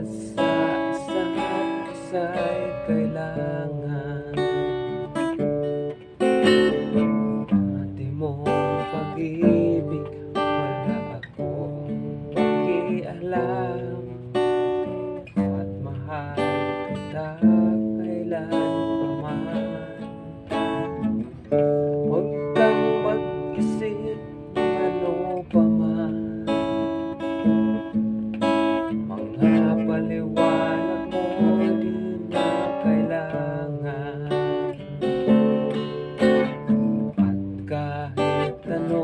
sa isa't isa'y kailangan. Pati mong pag-ibig wala akong pakialam, at mahal kita kailanpaman. Huwag kang mag-isip ng ano pa man, mga paliwanag mo di na kailangan. At kahit ano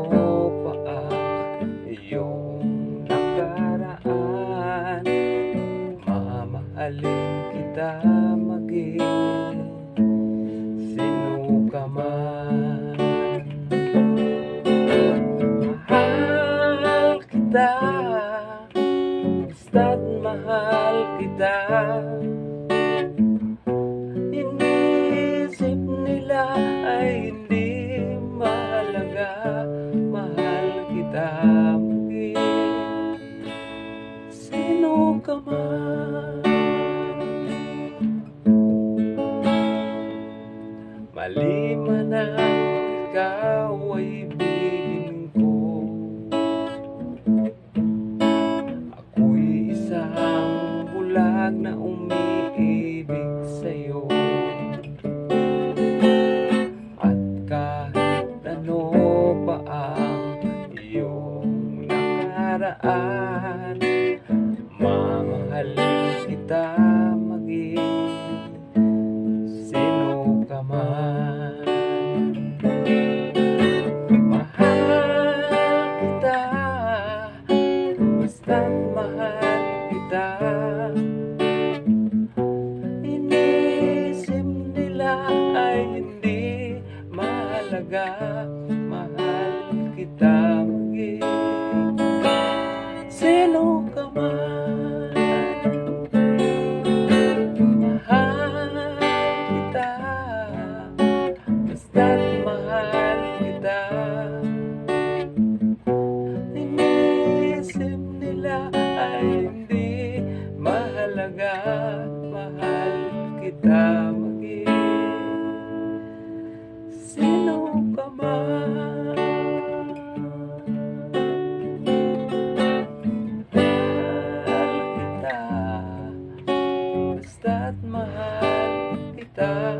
pa ang iyong nakaraan, mamahalin kita maging sino ka man. Mahal kita, basta't mahal kita. Iniisip nila ay hindi mahalaga, mahal kita maging sino ka man. Mali man ang ikaw ay ibigin ko, ako'y isang bulag na umiibig sa'yo. At kahit ano pa ang iyong nakaraan, mamahalin kita maging sino ka man. Mahal kita, basta't mahal kita. Iniisip nila ay hindi mahalaga, mahal kita maging sino ka man. Mahal kita, basta't mahal kita. Iniisip nila ay hindi mahalaga, mahal kita maging sino ka man. Mahal kita, basta't mahal kita.